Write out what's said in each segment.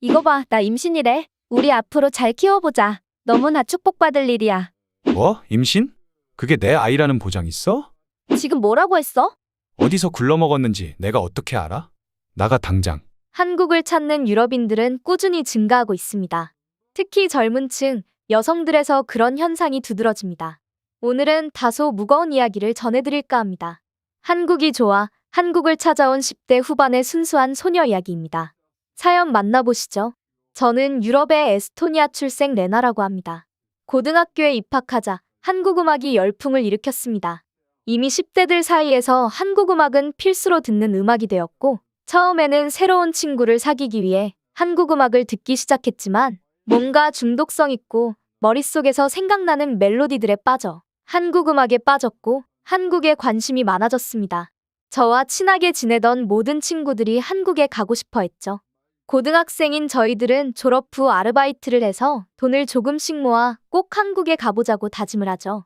이거 봐, 나 임신이래. 우리 앞으로 잘 키워보자. 너무나 축복받을 일이야. 뭐? 임신? 그게 내 아이라는 보장 있어? 지금 뭐라고 했어? 어디서 굴러먹었는지 내가 어떻게 알아? 나가 당장. 한국을 찾는 유럽인들은 꾸준히 증가하고 있습니다. 특히 젊은 층, 여성들에서 그런 현상이 두드러집니다. 오늘은 다소 무거운 이야기를 전해드릴까 합니다. 한국이 좋아, 한국을 찾아온 10대 후반의 순수한 소녀 이야기입니다. 사연 만나보시죠. 저는 유럽의 에스토니아 출생 레나라고 합니다. 고등학교에 입학하자 한국 음악이 열풍을 일으켰습니다. 이미 10대들 사이에서 한국 음악은 필수로 듣는 음악이 되었고, 처음에는 새로운 친구를 사귀기 위해 한국 음악을 듣기 시작했지만, 뭔가 중독성 있고 머릿속에서 생각나는 멜로디들에 빠져 한국 음악에 빠졌고, 한국에 관심이 많아졌습니다. 저와 친하게 지내던 모든 친구들이 한국에 가고 싶어 했죠. 고등학생인 저희들은 졸업 후 아르바이트를 해서 돈을 조금씩 모아 꼭 한국에 가보자고 다짐을 하죠.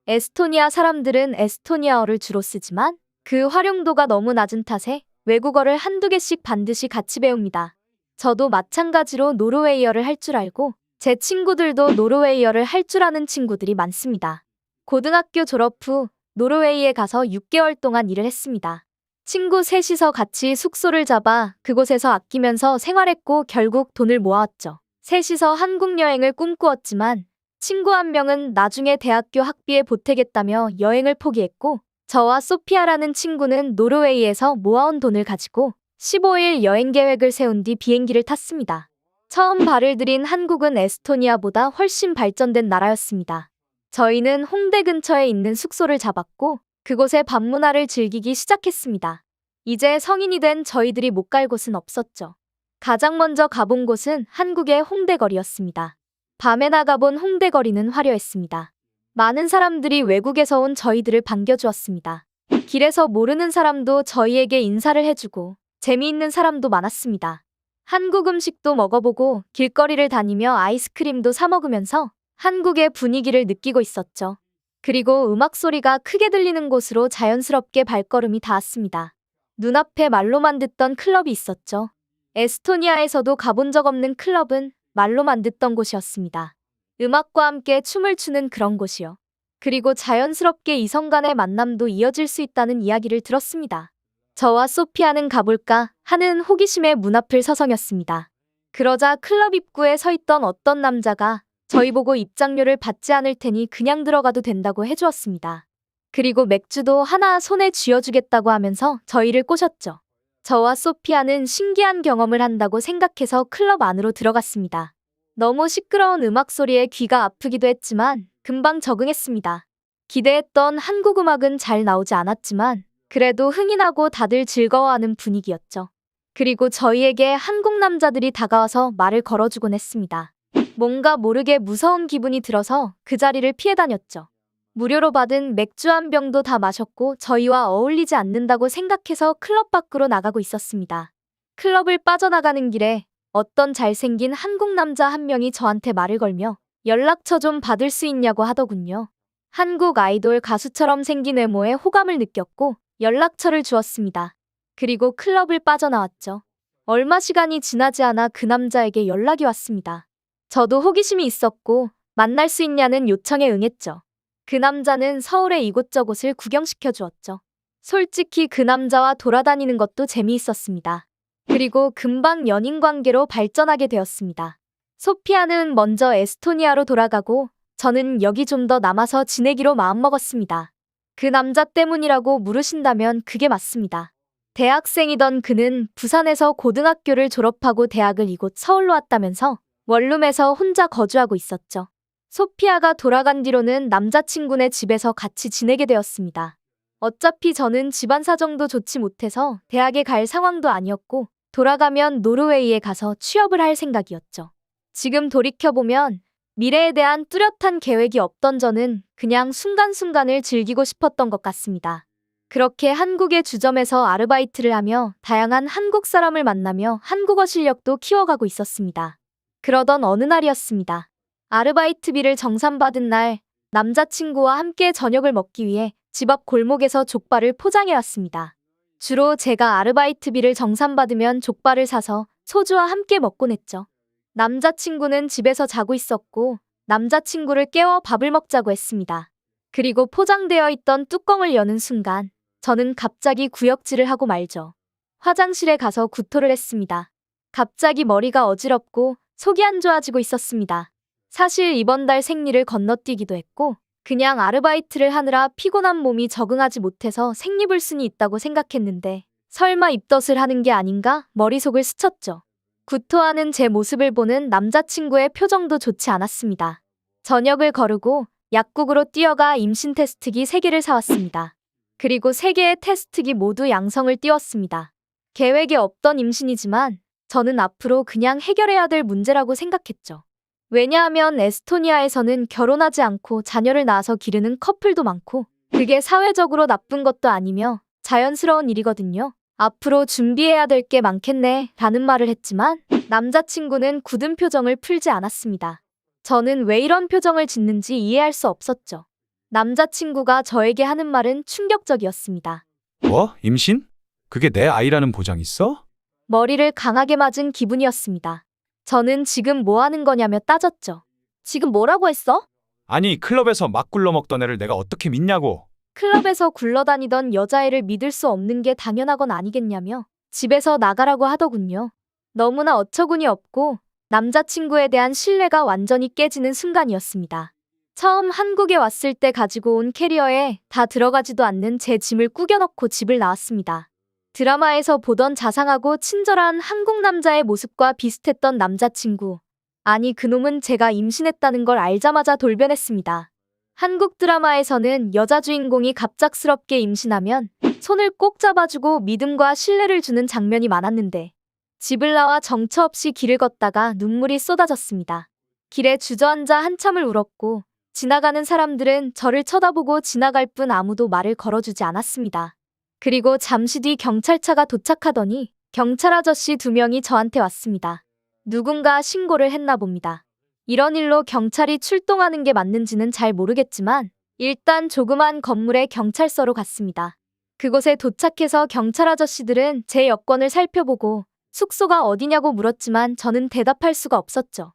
에스토니아 사람들은 에스토니아어를 주로 쓰지만 그 활용도가 너무 낮은 탓에 외국어를 한두 개씩 반드시 같이 배웁니다. 저도 마찬가지로 노르웨이어를 할 줄 알고 제 친구들도 노르웨이어를 할 줄 아는 친구들이 많습니다. 고등학교 졸업 후 노르웨이에 가서 6개월 동안 일을 했습니다. 친구 셋이서 같이 숙소를 잡아 그곳에서 아끼면서 생활했고 결국 돈을 모았죠. 셋이서 한국 여행을 꿈꾸었지만 친구 한 명은 나중에 대학교 학비에 보태겠다며 여행을 포기했고, 저와 소피아라는 친구는 노르웨이에서 모아온 돈을 가지고 15일 여행 계획을 세운 뒤 비행기를 탔습니다. 처음 발을 들인 한국은 에스토니아보다 훨씬 발전된 나라였습니다. 저희는 홍대 근처에 있는 숙소를 잡았고 그곳의 밤문화를 즐기기 시작했습니다. 이제 성인이 된 저희들이 못 갈 곳은 없었죠. 가장 먼저 가본 곳은 한국의 홍대거리였습니다. 밤에 나가본 홍대거리는 화려했습니다. 많은 사람들이 외국에서 온 저희들을 반겨주었습니다. 길에서 모르는 사람도 저희에게 인사를 해주고 재미있는 사람도 많았습니다. 한국 음식도 먹어보고 길거리를 다니며 아이스크림도 사 먹으면서 한국의 분위기를 느끼고 있었죠. 그리고 음악 소리가 크게 들리는 곳으로 자연스럽게 발걸음이 닿았습니다. 눈앞에 말로만 듣던 클럽이 있었죠. 에스토니아에서도 가본 적 없는 클럽은 말로만 듣던 곳이었습니다. 음악과 함께 춤을 추는 그런 곳이요. 그리고 자연스럽게 이성 간의 만남도 이어질 수 있다는 이야기를 들었습니다. 저와 소피아는 가볼까 하는 호기심에 문 앞을 서성였습니다. 그러자 클럽 입구에 서 있던 어떤 남자가 저희 보고 입장료를 받지 않을 테니 그냥 들어가도 된다고 해주었습니다. 그리고 맥주도 하나 손에 쥐어주겠다고 하면서 저희를 꼬셨죠. 저와 소피아는 신기한 경험을 한다고 생각해서 클럽 안으로 들어갔습니다. 너무 시끄러운 음악 소리에 귀가 아프기도 했지만 금방 적응했습니다. 기대했던 한국 음악은 잘 나오지 않았지만 그래도 흥이 나고 다들 즐거워하는 분위기였죠. 그리고 저희에게 한국 남자들이 다가와서 말을 걸어주곤 했습니다. 뭔가 모르게 무서운 기분이 들어서 그 자리를 피해 다녔죠. 무료로 받은 맥주 한 병도 다 마셨고 저희와 어울리지 않는다고 생각해서 클럽 밖으로 나가고 있었습니다. 클럽을 빠져나가는 길에 어떤 잘생긴 한국 남자 한 명이 저한테 말을 걸며 연락처 좀 받을 수 있냐고 하더군요. 한국 아이돌 가수처럼 생긴 외모에 호감을 느꼈고 연락처를 주었습니다. 그리고 클럽을 빠져나왔죠. 얼마 시간이 지나지 않아 그 남자에게 연락이 왔습니다. 저도 호기심이 있었고 만날 수 있냐는 요청에 응했죠. 그 남자는 서울의 이곳저곳을 구경시켜 주었죠. 솔직히 그 남자와 돌아다니는 것도 재미있었습니다. 그리고 금방 연인 관계로 발전하게 되었습니다. 소피아는 먼저 에스토니아로 돌아가고 저는 여기 좀 더 남아서 지내기로 마음먹었습니다. 그 남자 때문이라고 물으신다면 그게 맞습니다. 대학생이던 그는 부산에서 고등학교를 졸업하고 대학을 이곳 서울로 왔다면서 원룸에서 혼자 거주하고 있었죠. 소피아가 돌아간 뒤로는 남자친구네 집에서 같이 지내게 되었습니다. 어차피 저는 집안 사정도 좋지 못해서 대학에 갈 상황도 아니었고 돌아가면 노르웨이에 가서 취업을 할 생각이었죠. 지금 돌이켜보면 미래에 대한 뚜렷한 계획이 없던 저는 그냥 순간순간을 즐기고 싶었던 것 같습니다. 그렇게 한국의 주점에서 아르바이트를 하며 다양한 한국 사람을 만나며 한국어 실력도 키워가고 있었습니다. 그러던 어느 날이었습니다. 아르바이트비를 정산받은 날, 남자친구와 함께 저녁을 먹기 위해 집 앞 골목에서 족발을 포장해왔습니다. 주로 제가 아르바이트비를 정산받으면 족발을 사서 소주와 함께 먹곤 했죠. 남자친구는 집에서 자고 있었고 남자친구를 깨워 밥을 먹자고 했습니다. 그리고 포장되어 있던 뚜껑을 여는 순간 저는 갑자기 구역질을 하고 말죠. 화장실에 가서 구토를 했습니다. 갑자기 머리가 어지럽고 속이 안 좋아지고 있었습니다. 사실 이번 달 생리를 건너뛰기도 했고 그냥 아르바이트를 하느라 피곤한 몸이 적응하지 못해서 생리불순이 있다고 생각했는데 설마 입덧을 하는 게 아닌가 머릿속을 스쳤죠. 구토하는 제 모습을 보는 남자친구의 표정도 좋지 않았습니다. 저녁을 거르고 약국으로 뛰어가 임신 테스트기 3개를 사왔습니다. 그리고 3개의 테스트기 모두 양성을 띄웠습니다. 계획에 없던 임신이지만 저는 앞으로 그냥 해결해야 될 문제라고 생각했죠. 왜냐하면 에스토니아에서는 결혼하지 않고 자녀를 낳아서 기르는 커플도 많고 그게 사회적으로 나쁜 것도 아니며 자연스러운 일이거든요. 앞으로 준비해야 될 게 많겠네 라는 말을 했지만 남자친구는 굳은 표정을 풀지 않았습니다. 저는 왜 이런 표정을 짓는지 이해할 수 없었죠. 남자친구가 저에게 하는 말은 충격적이었습니다. 뭐? 임신? 그게 내 아이라는 보장 있어? 머리를 강하게 맞은 기분이었습니다. 저는 지금 뭐 하는 거냐며 따졌죠. 지금 뭐라고 했어? 아니, 클럽에서 막 굴러먹던 애를 내가 어떻게 믿냐고. 클럽에서 굴러다니던 여자애를 믿을 수 없는 게 당연하건 아니겠냐며 집에서 나가라고 하더군요. 너무나 어처구니 없고 남자친구에 대한 신뢰가 완전히 깨지는 순간이었습니다. 처음 한국에 왔을 때 가지고 온 캐리어에 다 들어가지도 않는 제 짐을 꾸겨넣고 집을 나왔습니다. 드라마에서 보던 자상하고 친절한 한국 남자의 모습과 비슷했던 남자친구. 아니 그놈은 제가 임신했다는 걸 알자마자 돌변했습니다. 한국 드라마에서는 여자 주인공이 갑작스럽게 임신하면 손을 꼭 잡아주고 믿음과 신뢰를 주는 장면이 많았는데 집을 나와 정처 없이 길을 걷다가 눈물이 쏟아졌습니다. 길에 주저앉아 한참을 울었고 지나가는 사람들은 저를 쳐다보고 지나갈 뿐 아무도 말을 걸어주지 않았습니다. 그리고 잠시 뒤 경찰차가 도착하더니 경찰 아저씨 2명이 저한테 왔습니다. 누군가 신고를 했나 봅니다. 이런 일로 경찰이 출동하는 게 맞는지는 잘 모르겠지만 일단 조그만 건물의 경찰서로 갔습니다. 그곳에 도착해서 경찰 아저씨들은 제 여권을 살펴보고 숙소가 어디냐고 물었지만 저는 대답할 수가 없었죠.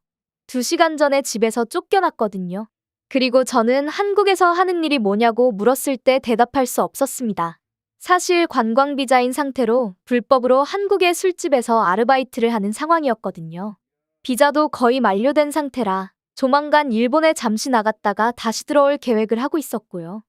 2시간 전에 집에서 쫓겨났거든요. 그리고 저는 한국에서 하는 일이 뭐냐고 물었을 때 대답할 수 없었습니다. 사실 관광비자인 상태로 불법으로 한국의 술집에서 아르바이트를 하는 상황이었거든요. 비자도 거의 만료된 상태라 조만간 일본에 잠시 나갔다가 다시 들어올 계획을 하고 있었고요.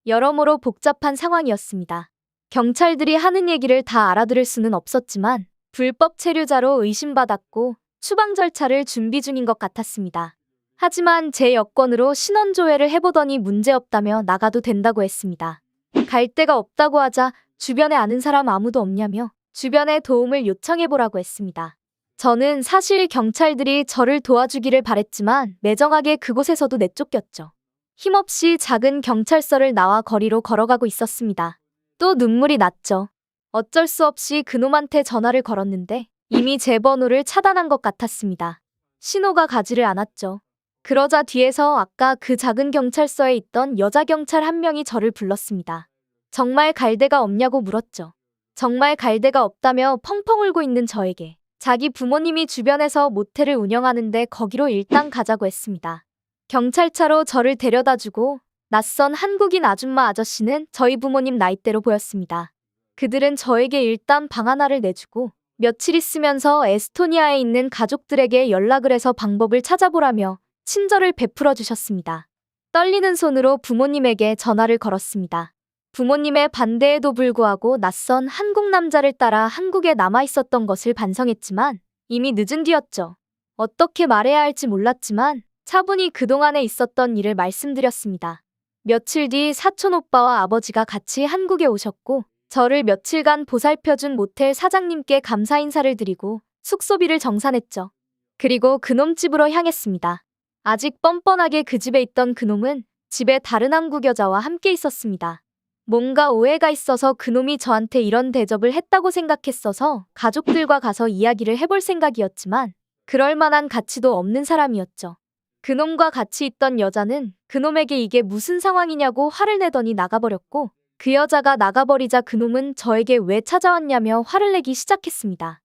여러모로 복잡한 상황이었습니다. 경찰들이 하는 얘기를 다 알아들을 수는 없었지만 불법 체류자로 의심받았고 추방 절차를 준비 중인 것 같았습니다. 하지만 제 여권으로 신원조회를 해보더니 문제없다며 나가도 된다고 했습니다. 갈 데가 없다고 하자 주변에 아는 사람 아무도 없냐며 주변에 도움을 요청해보라고 했습니다. 저는 사실 경찰들이 저를 도와주기를 바랬지만 매정하게 그곳에서도 내쫓겼죠. 힘없이 작은 경찰서를 나와 거리로 걸어가고 있었습니다. 또 눈물이 났죠. 어쩔 수 없이 그놈한테 전화를 걸었는데 이미 제 번호를 차단한 것 같았습니다. 신호가 가지를 않았죠. 그러자 뒤에서 아까 그 작은 경찰서에 있던 여자 경찰 한 명이 저를 불렀습니다. 정말 갈 데가 없냐고 물었죠. 정말 갈 데가 없다며 펑펑 울고 있는 저에게 자기 부모님이 주변에서 모텔을 운영하는데 거기로 일단 가자고 했습니다. 경찰차로 저를 데려다주고 낯선 한국인 아줌마 아저씨는 저희 부모님 나이대로 보였습니다. 그들은 저에게 일단 방 하나를 내주고 며칠 있으면서 에스토니아에 있는 가족들에게 연락을 해서 방법을 찾아보라며 친절을 베풀어 주셨습니다. 떨리는 손으로 부모님에게 전화를 걸었습니다. 부모님의 반대에도 불구하고 낯선 한국 남자를 따라 한국에 남아 있었던 것을 반성했지만 이미 늦은 뒤였죠. 어떻게 말해야 할지 몰랐지만 차분히 그동안에 있었던 일을 말씀드렸습니다. 며칠 뒤 사촌 오빠와 아버지가 같이 한국에 오셨고 저를 며칠간 보살펴준 모텔 사장님께 감사 인사를 드리고 숙소비를 정산했죠. 그리고 그놈 집으로 향했습니다. 아직 뻔뻔하게 그 집에 있던 그놈은 집에 다른 한국 여자와 함께 있었습니다. 뭔가 오해가 있어서 그놈이 저한테 이런 대접을 했다고 생각했어서 가족들과 가서 이야기를 해볼 생각이었지만 그럴 만한 가치도 없는 사람이었죠. 그놈과 같이 있던 여자는 그놈에게 이게 무슨 상황이냐고 화를 내더니 나가버렸고 그 여자가 나가버리자 그놈은 저에게 왜 찾아왔냐며 화를 내기 시작했습니다.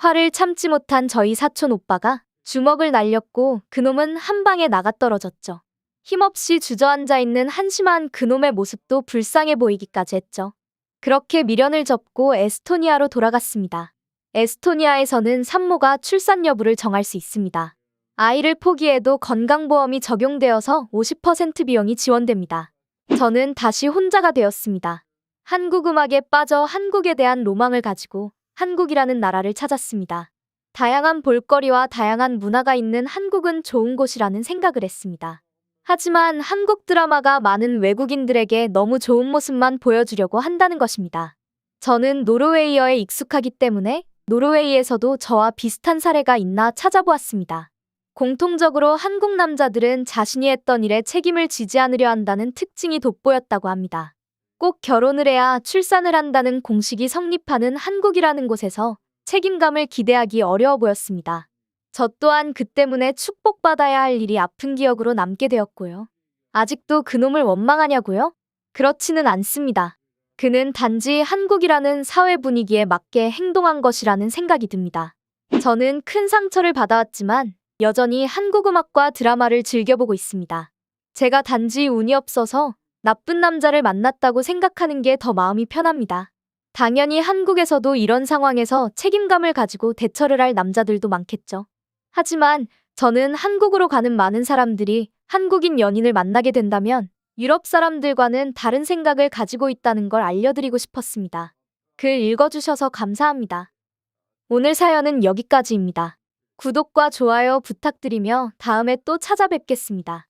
화를 참지 못한 저희 사촌 오빠가 주먹을 날렸고 그놈은 한 방에 나가떨어졌죠. 힘없이 주저앉아 있는 한심한 그놈의 모습도 불쌍해 보이기까지 했죠. 그렇게 미련을 접고 에스토니아로 돌아갔습니다. 에스토니아에서는 산모가 출산 여부를 정할 수 있습니다. 아이를 포기해도 건강보험이 적용되어서 50% 비용이 지원됩니다. 저는 다시 혼자가 되었습니다. 한국 음악에 빠져 한국에 대한 로망을 가지고 한국이라는 나라를 찾았습니다. 다양한 볼거리와 다양한 문화가 있는 한국은 좋은 곳이라는 생각을 했습니다. 하지만 한국 드라마가 많은 외국인들에게 너무 좋은 모습만 보여주려고 한다는 것입니다. 저는 노르웨이어에 익숙하기 때문에 노르웨이에서도 저와 비슷한 사례가 있나 찾아보았습니다. 공통적으로 한국 남자들은 자신이 했던 일에 책임을 지지 않으려 한다는 특징이 돋보였다고 합니다. 꼭 결혼을 해야 출산을 한다는 공식이 성립하는 한국이라는 곳에서 책임감을 기대하기 어려워 보였습니다. 저 또한 그 때문에 축복받아야 할 일이 아픈 기억으로 남게 되었고요. 아직도 그놈을 원망하냐고요? 그렇지는 않습니다. 그는 단지 한국이라는 사회 분위기에 맞게 행동한 것이라는 생각이 듭니다. 저는 큰 상처를 받아왔지만 여전히 한국 음악과 드라마를 즐겨보고 있습니다. 제가 단지 운이 없어서 나쁜 남자를 만났다고 생각하는 게 더 마음이 편합니다. 당연히 한국에서도 이런 상황에서 책임감을 가지고 대처를 할 남자들도 많겠죠. 하지만 저는 한국으로 가는 많은 사람들이 한국인 연인을 만나게 된다면 유럽 사람들과는 다른 생각을 가지고 있다는 걸 알려드리고 싶었습니다. 글 읽어주셔서 감사합니다. 오늘 사연은 여기까지입니다. 구독과 좋아요 부탁드리며 다음에 또 찾아뵙겠습니다.